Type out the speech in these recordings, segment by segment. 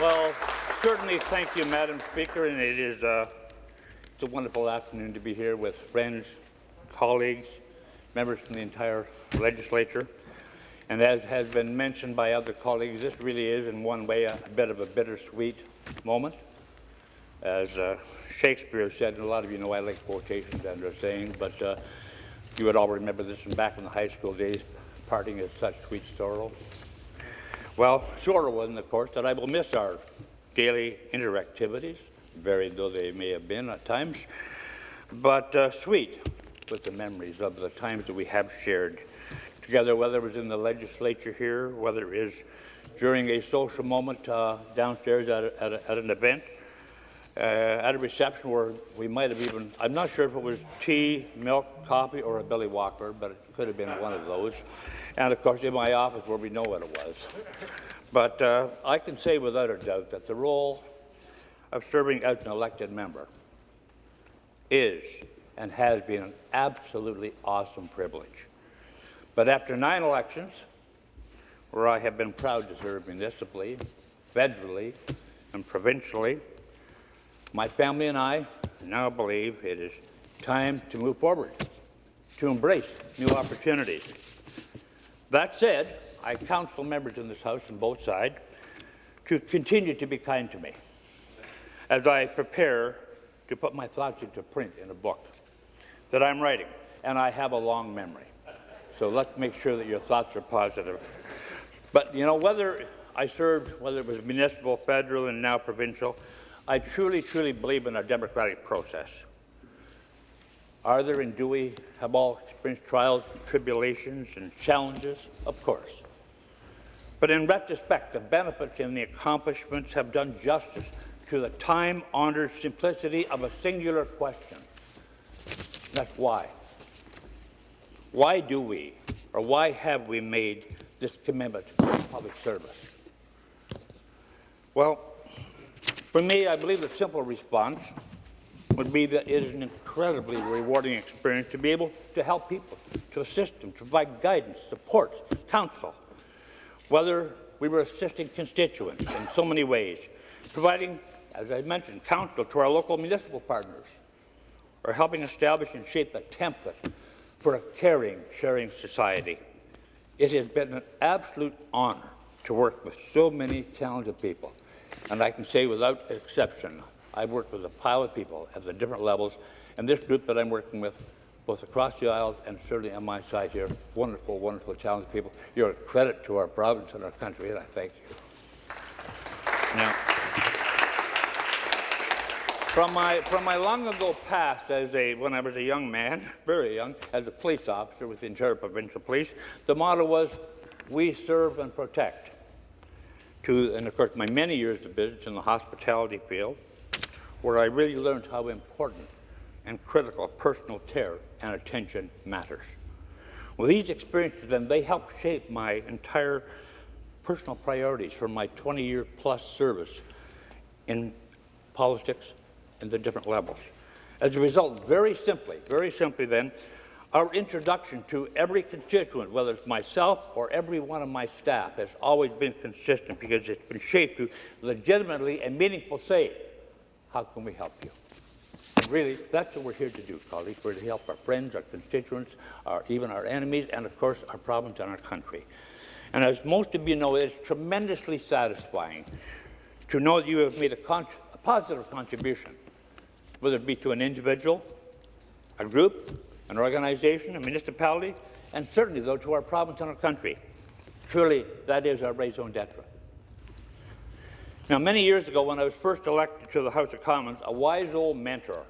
Well, certainly thank you, Madam Speaker, and it's a wonderful afternoon to be here with friends, colleagues, members from the entire legislature. And as has been mentioned by other colleagues, this really is in one way a bit of a bittersweet moment. As Shakespeare said, and a lot of you know I like quotations and their sayings, but you would all remember this from back in the high school days, parting is such sweet sorrow. Well, sorrow in the course that I will miss our daily interactivities, varied though they may have been at times, but sweet with the memories of the times that we have shared together, whether it was in the legislature here, whether it is during a social moment downstairs at an event, at a reception where we might have even, I'm not sure if it was tea, milk, coffee, or a Billy Walker, but it could have been one of those. And of course in my office where we know what it was. But I can say without a doubt that the role of serving as an elected member is and has been an absolutely awesome privilege. But after 9 elections, where I have been proud to serve municipally, federally, and provincially, my family and I now believe it is time to move forward, to embrace new opportunities. That said, I counsel members in this House on both sides to continue to be kind to me as I prepare to put my thoughts into print in a book that I'm writing, and I have a long memory. So let's make sure that your thoughts are positive. But you know, whether I served, whether it was municipal, federal, and now provincial, I truly, truly believe in our democratic process. Are there and do we have all experienced trials, tribulations, and challenges? Of course. But in retrospect, the benefits and the accomplishments have done justice to the time-honored simplicity of a singular question. That's why. Why do we, or why have we made this commitment to public service? Well, for me, I believe the simple response would be that it is an incredibly rewarding experience to be able to help people, to assist them, to provide guidance, support, counsel, whether we were assisting constituents in so many ways, providing, as I mentioned, counsel to our local municipal partners, or helping establish and shape a template for a caring, sharing society. It has been an absolute honor to work with so many talented people, and I can say without exception, I've worked with a pile of people at the different levels, and this group that I'm working with, both across the aisles and certainly on my side here, wonderful, wonderful, talented people. You're a credit to our province and our country, and I thank you. Now, from my long ago past when I was a young man, very young, as a police officer with the Ontario Provincial Police, the motto was, we serve and protect. And of course, my many years of business in the hospitality field, where I really learned how important and critical personal care and attention matters. Well, these experiences, then, they helped shape my entire personal priorities for my 20-year-plus service in politics and the different levels. As a result, very simply then, our introduction to every constituent, whether it's myself or every one of my staff, has always been consistent because it's been shaped to legitimately and meaningful say, how can we help you? And really, that's what we're here to do, colleagues. We're to help our friends, our constituents, even our enemies, and of course, our province and our country. And as most of you know, it's tremendously satisfying to know that you have made a positive contribution, whether it be to an individual, a group, an organization, a municipality, and certainly, though, to our province and our country. Truly, that is our raison d'etre. Now, many years ago, when I was first elected to the House of Commons, a wise old mentor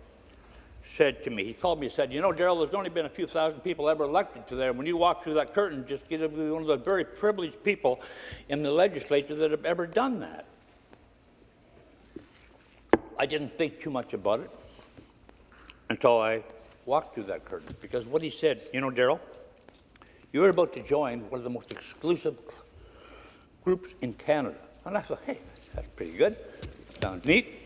said to me, he called me and said, you know, Daryl, there's only been a few thousand people ever elected to there. When you walk through that curtain, just get to be one of the very privileged people in the legislature that have ever done that. I didn't think too much about it until I walked through that curtain, because what he said, you know, Daryl, you're about to join one of the most exclusive groups in Canada. And I thought, hey, that's pretty good. Sounds neat.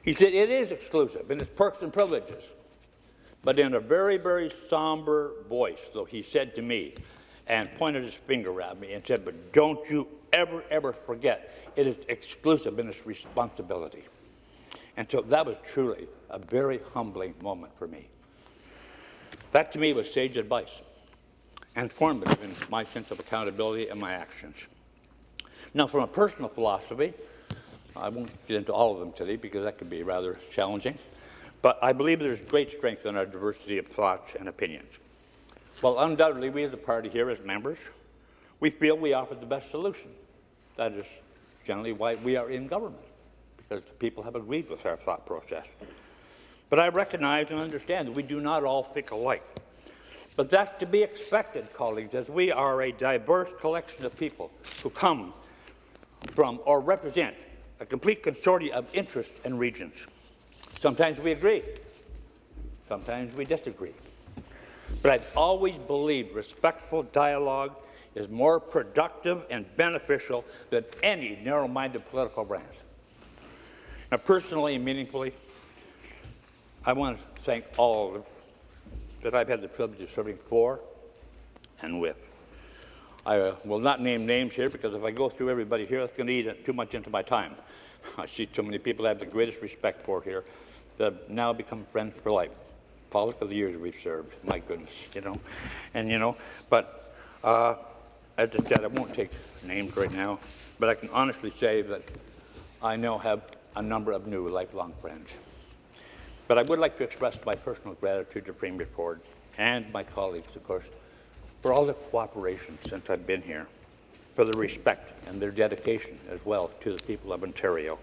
He said, it is exclusive in its perks and privileges. But in a very, very somber voice, though, he said to me, and pointed his finger at me and said, "But don't you ever, ever forget, it is exclusive in its responsibility." And so that was truly a very humbling moment for me. That to me was sage advice and formative in my sense of accountability and my actions. Now, from a personal philosophy, I won't get into all of them today because that could be rather challenging, but I believe there's great strength in our diversity of thoughts and opinions. Well, undoubtedly, we as a party here, as members, we feel we offer the best solution. That is generally why we are in government, because the people have agreed with our thought process. But I recognize and understand that we do not all think alike. But that's to be expected, colleagues, as we are a diverse collection of people who come from or represent a complete consortium of interests and regions. Sometimes we agree, sometimes we disagree. But I've always believed respectful dialogue is more productive and beneficial than any narrow-minded political brands. Now, personally and meaningfully, I want to thank all that I've had the privilege of serving for and with. I will not name names here because if I go through everybody here, that's going to eat too much into my time. I see too many people I have the greatest respect for here that have now become friends for life. All of the years we've served, my goodness, but as I said, I won't take names right now, but I can honestly say that I now have a number of new lifelong friends. But I would like to express my personal gratitude to Premier Ford and my colleagues, of course, for all the cooperation since I've been here, for the respect and their dedication as well to the people of Ontario.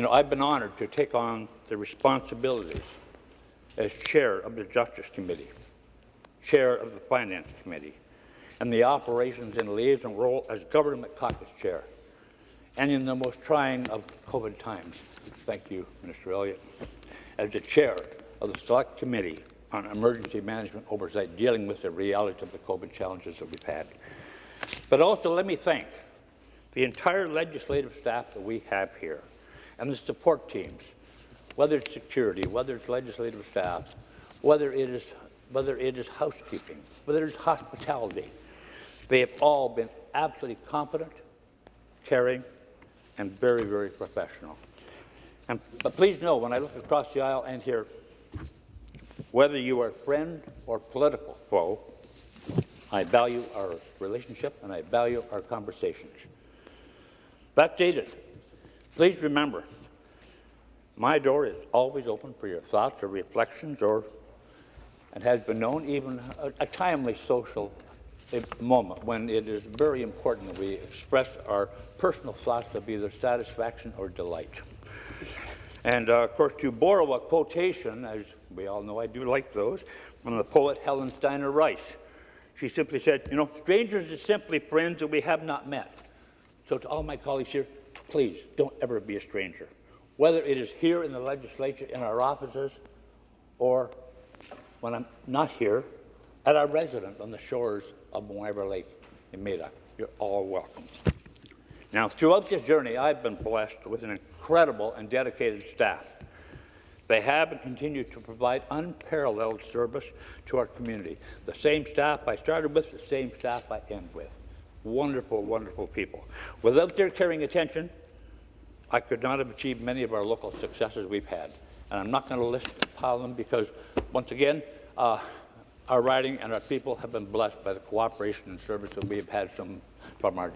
I've been honored to take on the responsibilities as chair of the Justice Committee, chair of the Finance Committee, and the Operations and Liaison role as Government Caucus Chair. And in the most trying of COVID times, thank you, Minister Elliott, as the chair of the Select Committee on Emergency Management Oversight, dealing with the reality of the COVID challenges that we've had. But also let me thank the entire legislative staff that we have here and the support teams, whether it's security, whether it's legislative staff, whether it is housekeeping, whether it's hospitality. They have all been absolutely competent, caring, and very, very professional. But please know, when I look across the aisle and here, whether you are friend or political foe, I value our relationship and I value our conversations. That stated, please remember, my door is always open for your thoughts or reflections, and has been known even a timely social moment when it is very important that we express our personal thoughts of either satisfaction or delight. And of course, to borrow a quotation, as we all know I do like those, from the poet Helen Steiner Rice. She simply said, strangers are simply friends that we have not met. So to all my colleagues here, please don't ever be a stranger. Whether it is here in the legislature, in our offices, or when I'm not here, at our residence on the shores of Moira Lake in Maida. You're all welcome. Now, throughout this journey, I've been blessed with an incredible and dedicated staff. They have and continue to provide unparalleled service to our community. The same staff I started with, the same staff I end with. Wonderful, wonderful people. Without their caring attention, I could not have achieved many of our local successes we've had. And I'm not going to pile them because, once again, our riding and our people have been blessed by the cooperation and service that we have had from our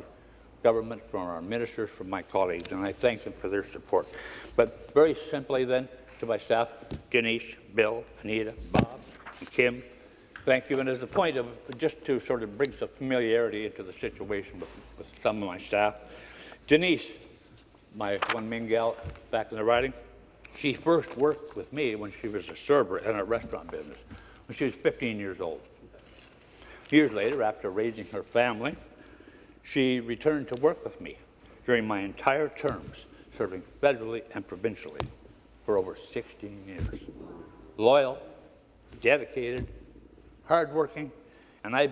government, from our ministers, from my colleagues, and I thank them for their support. But very simply then, to my staff, Denise, Bill, Anita, Bob, and Kim, thank you. And as a point of, just to sort of bring some familiarity into the situation with some of my staff, Denise, my one main gal back in the riding, she first worked with me when she was a server in a restaurant business, when she was 15 years old. Years later, after raising her family, she returned to work with me during my entire terms, serving federally and provincially for over 16 years. Loyal, dedicated, hardworking, and I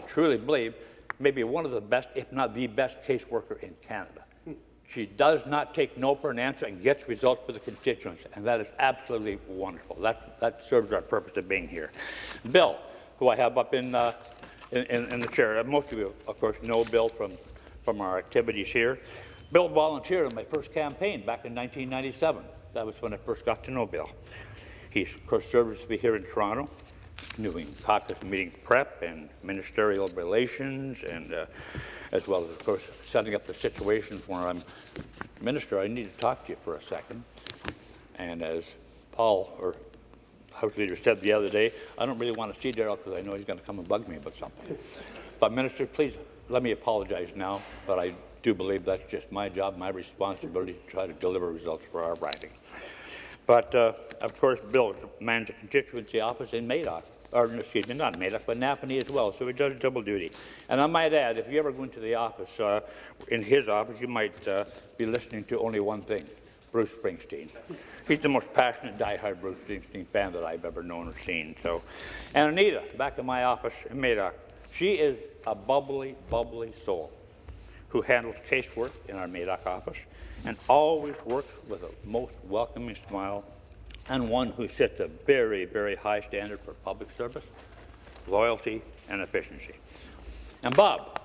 truly believe, maybe one of the best, if not the best caseworker in Canada. She does not take no for an answer and gets results for the constituents, and that is absolutely wonderful. That serves our purpose of being here. Bill, who I have up in in the chair. Most of you, of course, know Bill from our activities here. Bill volunteered in my first campaign back in 1997. That was when I first got to know Bill. He's, of course, served to be here in Toronto, doing caucus meeting prep and ministerial relations, and as well as, of course, setting up the situations where I'm minister. I need to talk to you for a second. And as Paul, or House Leader, said the other day, I don't really want to see Daryl because I know he's going to come and bug me about something. But Minister, please let me apologize now, but I do believe that's just my job, my responsibility to try to deliver results for our riding. But of course, Bill mans a constituency office in Madoc, or excuse me, not Madoc, but Napanee as well, so he does double duty. And I might add, if you ever go into the office, in his office, you might be listening to only one thing, Bruce Springsteen. He's the most passionate, diehard Bruce Springsteen fan that I've ever known or seen. So, and Anita, back in my office in Madoc, she is a bubbly, bubbly soul who handles casework in our Madoc office and always works with a most welcoming smile, and one who sets a very, very high standard for public service, loyalty, and efficiency. And Bob,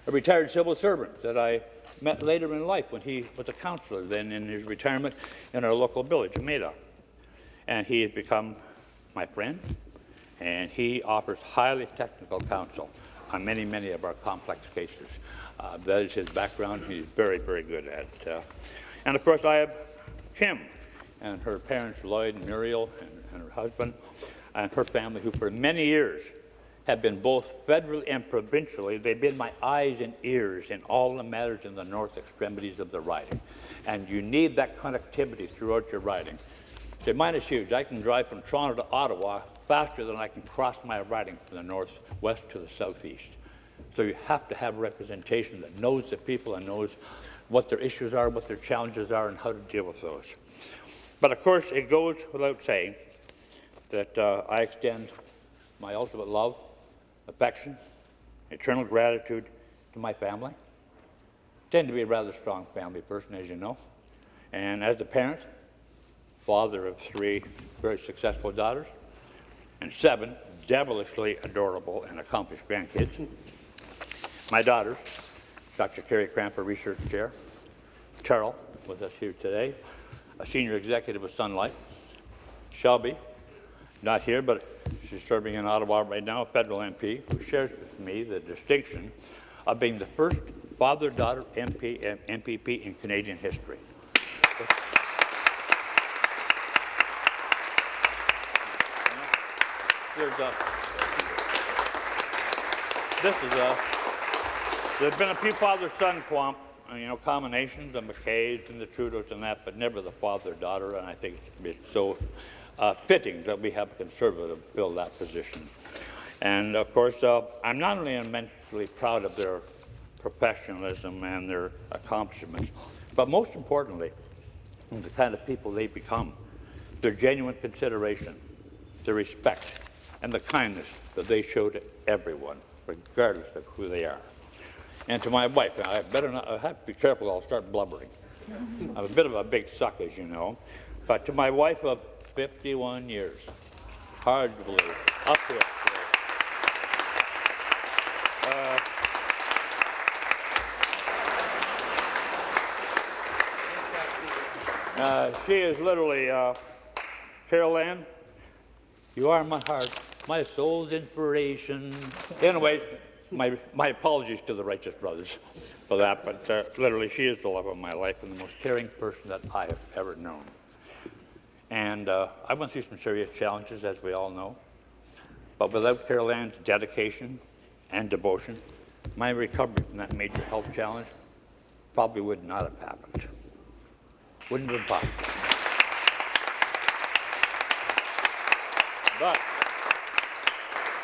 a retired civil servant that I met later in life when he was a councillor then in his retirement in our local village of Madoc. And he has become my friend, and he offers highly technical counsel on many, many of our complex cases. That is his background. He's very, very good at. And of course, I have Kim and her parents, Lloyd and Muriel, and her husband, and her family, who for many years have been both federally and provincially. They've been my eyes and ears in all the matters in the north extremities of the riding. And you need that connectivity throughout your riding. So mine is huge. I can drive from Toronto to Ottawa faster than I can cross my riding from the northwest to the southeast. So you have to have representation that knows the people and knows what their issues are, what their challenges are, and how to deal with those. But of course, it goes without saying that I extend my ultimate love, affection, eternal gratitude to my family. I tend to be a rather strong family person, as you know. And as a parent, father of 3 very successful daughters, and 7 devilishly adorable and accomplished grandkids. My daughters, Dr. Carrie Kramp, a research chair, Terrell, with us here today, a senior executive of Sun Life, Shelby, not here, but she's serving in Ottawa right now, a federal MP, who shares with me the distinction of being the first father-daughter MPP in Canadian history. There's been a few father-son combinations, the McKays and the Trudeaus and that, but never the father-daughter, and I think it's so fitting that we have a conservative fill that position. And of course, I'm not only immensely proud of their professionalism and their accomplishments, but most importantly, the kind of people they become, their genuine consideration, their respect, and the kindness that they show to everyone, regardless of who they are. And to my wife, I better not, I have to be careful, I'll start blubbering. I'm a bit of a big suck, as you know, but to my wife of 51 years, hard to believe, up here. She is literally, Carol Ann, you are my heart, my soul's inspiration. Anyways, my apologies to the Righteous Brothers for that, but literally she is the love of my life and the most caring person that I have ever known. And I went through some serious challenges, as we all know, but without Carol Ann's dedication and devotion, my recovery from that major health challenge probably would not have happened. Wouldn't have been possible.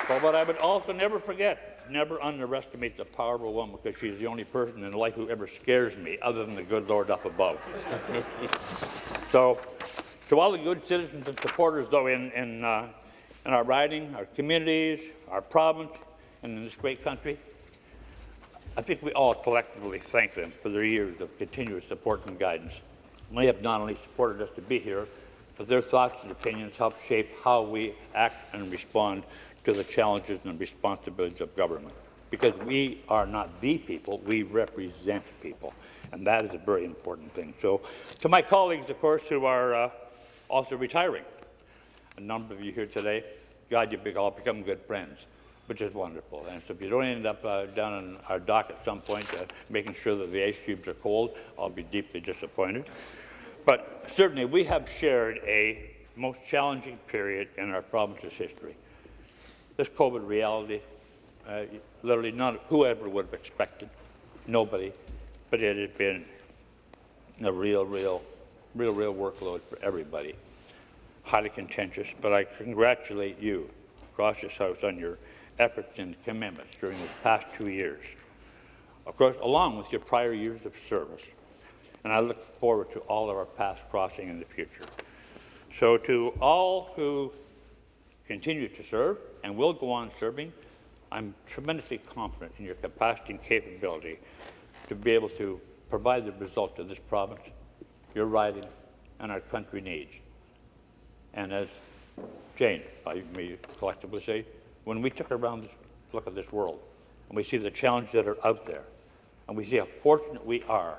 But what I would also never forget, never underestimate the power of a woman, because she's the only person in life who ever scares me, other than the good Lord up above. So, to all the good citizens and supporters, though, in our riding, our communities, our province, and in this great country, I think we all collectively thank them for their years of continuous support and guidance. They have not only supported us to be here, but their thoughts and opinions help shape how we act and respond to the challenges and responsibilities of government. Because we are not the people, we represent people. And that is a very important thing. So to my colleagues, of course, who are also retiring, a number of you here today, God, you've all become good friends, which is wonderful. And so if you don't end up down on our dock at some point making sure that the ice cubes are cold, I'll be deeply disappointed. But certainly we have shared a most challenging period in our province's history. This COVID reality, literally whoever would have expected, nobody, but it has been a real workload for everybody. Highly contentious, but I congratulate you across this House on your efforts and commitments during these past 2 years, of course, along with your prior years of service. And I look forward to all of our paths crossing in the future. So to all who continue to serve and will go on serving, I'm tremendously confident in your capacity and capability to be able to provide the results of this province, your riding, and our country needs. And as Jane, I may collectively say, when we took around look at this world, and we see the challenges that are out there, and we see how fortunate we are,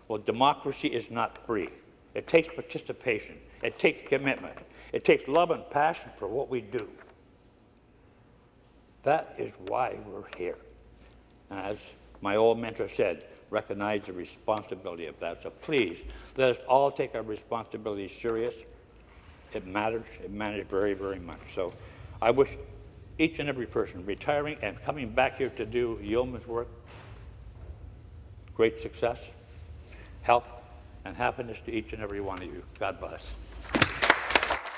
well, democracy is not free. It takes participation. It takes commitment. It takes love and passion for what we do. That is why we're here. And as my old mentor said, recognize the responsibility of that. So please, let us all take our responsibility serious. It matters. It matters very, very much. So I wish each and every person retiring and coming back here to do yeoman's work great success, health, and happiness to each and every one of you. God bless.